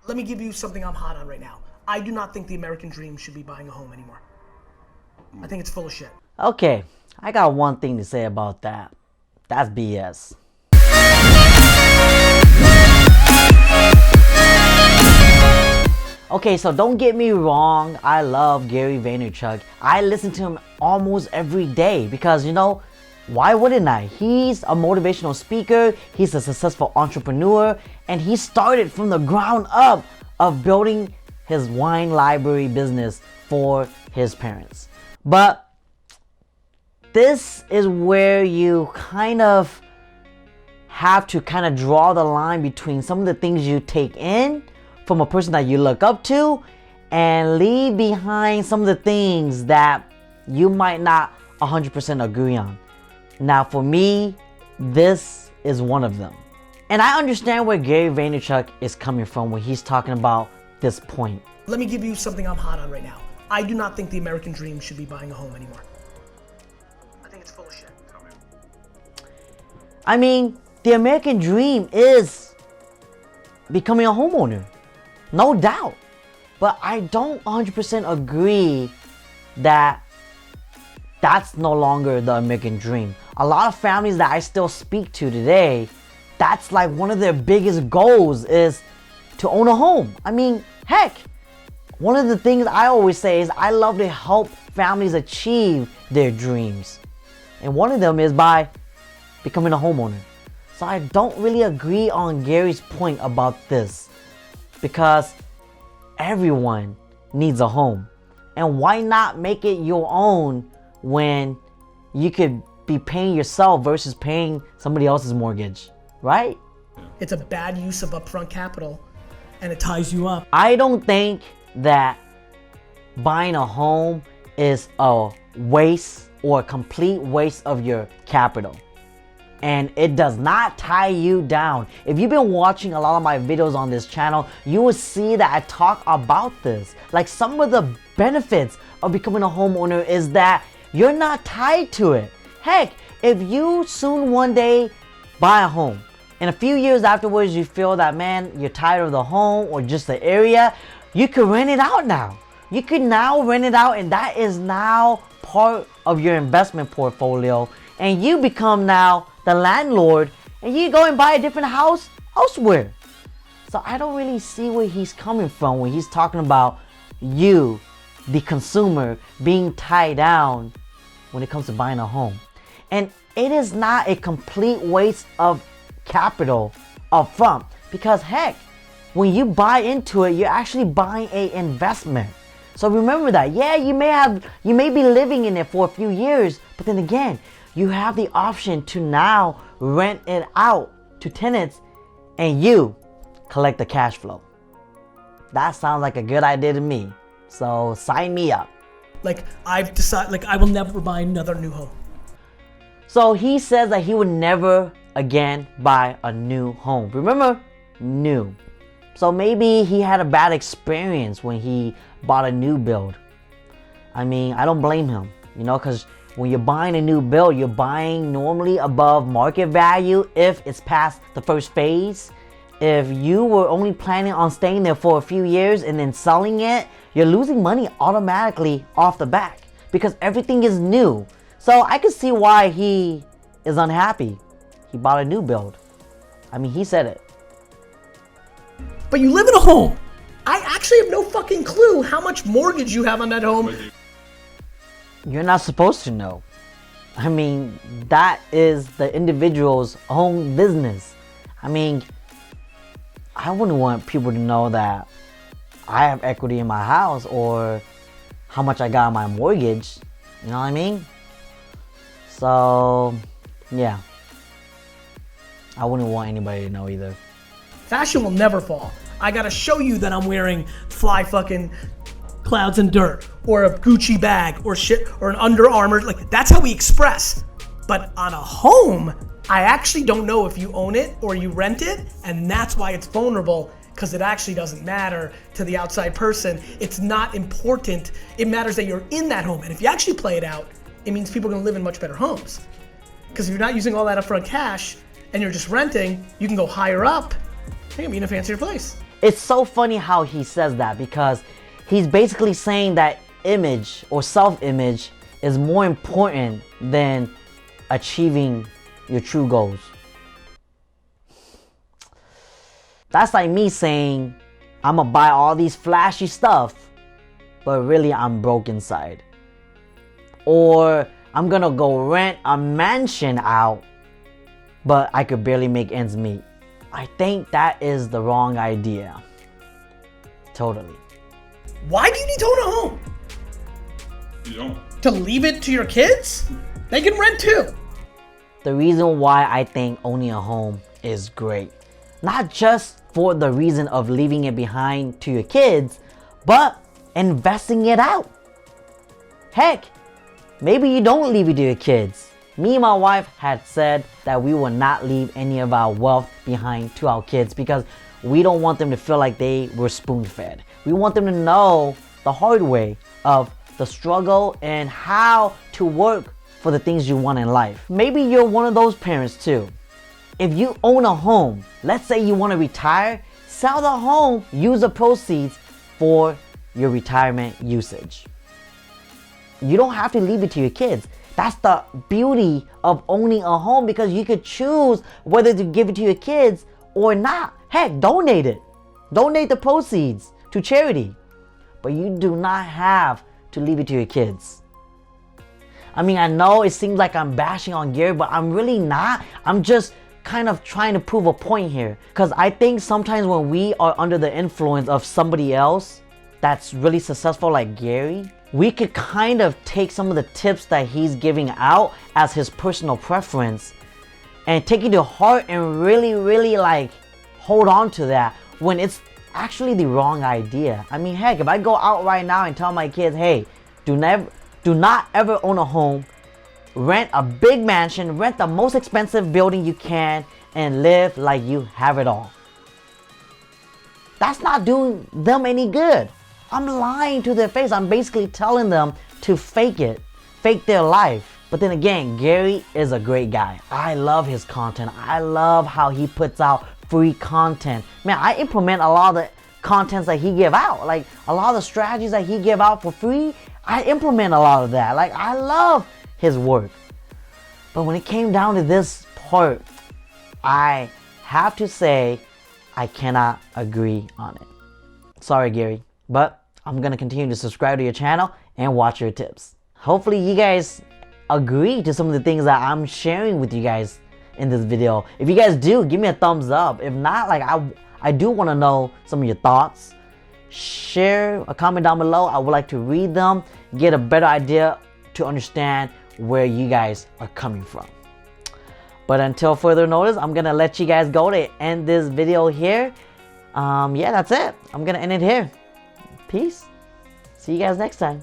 Let me give you something I'm hot on right now. I do not think the American dream should be buying a home anymore. I think it's full of shit. Okay, I got one thing to say about that. That's BS. Okay, so don't get me wrong, I love Gary Vaynerchuk. I listen to him almost every day because, you know, why wouldn't I? He's a motivational speaker, he's a successful entrepreneur, and he started from the ground up of building his wine library business for his parents. But this is where you kind of have to kind of draw the line between some of the things you take in from a person that you look up to and leave behind some of the things that you might not 100% agree on. Now for me, this is one of them. And I understand where Gary Vaynerchuk is coming from when he's talking about this point. Let me give you something I'm hot on right now. I do not think the American dream should be buying a home anymore. I think it's full of shit. I mean, the American dream is becoming a homeowner. No doubt. But I don't 100% agree that that's no longer the American dream. A lot of families that I still speak to today, that's like one of their biggest goals is to own a home. I mean, heck, one of the things I always say is I love to help families achieve their dreams. And one of them is by becoming a homeowner. So I don't really agree on Gary's point about this because everyone needs a home. And why not make it your own when you could be paying yourself versus paying somebody else's mortgage, right? It's a bad use of upfront capital and it ties you up. I don't think that buying a home is a waste or a complete waste of your capital. And it does not tie you down. If you've been watching a lot of my videos on this channel, you will see that I talk about this. Like some of the benefits of becoming a homeowner is that you're not tied to it. Heck, if you soon one day buy a home, and a few years afterwards you feel that, man, you're tired of the home or just the area, you can rent it out now. You can now rent it out and that is now part of your investment portfolio. And you become now the landlord and you go and buy a different house elsewhere. So I don't really see where he's coming from when he's talking about you, the consumer, being tied down when it comes to buying a home. And it is not a complete waste of capital up front because heck, when you buy into it, you're actually buying an investment. So remember that. Yeah, you may be living in it for a few years, but then again, you have the option to now rent it out to tenants and you collect the cash flow. That sounds like a good idea to me. So sign me up. Like I've decided, like I will never buy another new home. So he says that he would never again buy a new home. Remember, new. So maybe he had a bad experience when he bought a new build. I mean, I don't blame him, you know, because when you're buying a new build, you're buying normally above market value if it's past the first phase. If you were only planning on staying there for a few years and then selling it, you're losing money automatically off the back because everything is new. So I can see why he is unhappy. He bought a new build. I mean, he said it. But you live in a home. I actually have no fucking clue how much mortgage you have on that home. You're not supposed to know. I mean, that is the individual's own business. I mean, I wouldn't want people to know that I have equity in my house or how much I got on my mortgage. You know what I mean? So, yeah. I wouldn't want anybody to know either. Fashion will never fall. I gotta show you that I'm wearing fly fucking clouds and dirt or a Gucci bag or shit or an Under Armour. Like that's how we express. But on a home, I actually don't know if you own it or you rent it, and that's why it's vulnerable, because it actually doesn't matter to the outside person. It's not important. It matters that you're in that home. And if you actually play it out, it means people are gonna live in much better homes. Because if you're not using all that upfront cash and you're just renting, you can go higher up Hey, I'm in a fancier place. It's so funny how he says that, because he's basically saying that image or self-image is more important than achieving your true goals. That's like me saying I'm gonna buy all these flashy stuff, but really I'm broke inside. Or I'm gonna go rent a mansion out, but I could barely make ends meet. I think that is the wrong idea. Totally. Why do you need to own a home? You don't. To leave it to your kids? They can rent too. The reason why I think owning a home is great, not just for the reason of leaving it behind to your kids, but investing it out. Heck, maybe you don't leave it to your kids. Me and my wife had said that we will not leave any of our wealth behind to our kids because we don't want them to feel like they were spoon-fed. We want them to know the hard way of the struggle and how to work for the things you want in life. Maybe you're one of those parents too. If you own a home, let's say you want to retire, sell the home, use the proceeds for your retirement usage. You don't have to leave it to your kids. That's the beauty of owning a home, because you could choose whether to give it to your kids or not. Heck, donate it. Donate the proceeds to charity. But you do not have to leave it to your kids. I mean, I know it seems like I'm bashing on Gary, but I'm really not. I'm just kind of trying to prove a point here. Because I think sometimes when we are under the influence of somebody else that's really successful like Gary, we could kind of take some of the tips that he's giving out as his personal preference and take it to heart and really like hold on to that when it's actually the wrong idea. I mean, heck, if I go out right now and tell my kids, hey, do not ever own a home, rent a big mansion, rent the most expensive building you can, and live like you have it all. That's not doing them any good. I'm lying to their face. I'm basically telling them to fake it, fake their life. But then again, Gary is a great guy. I love his content. I love how he puts out free content. Man, I implement a lot of the contents that he give out. Like a lot of the strategies that he give out for free, I implement a lot of that. Like I love his work. But when it came down to this part, I have to say I cannot agree on it. Sorry, Gary. But I'm gonna continue to subscribe to your channel and watch your tips. Hopefully you guys agree to some of the things that I'm sharing with you guys in this video. If you guys do, give me a thumbs up. If not, like I do want to know some of your thoughts. Share a comment down below. I would like to read them, get a better idea to understand where you guys are coming from. But until further notice, I'm gonna let you guys go to end this video here. Yeah, that's it. I'm gonna end it here. Peace. See you guys next time.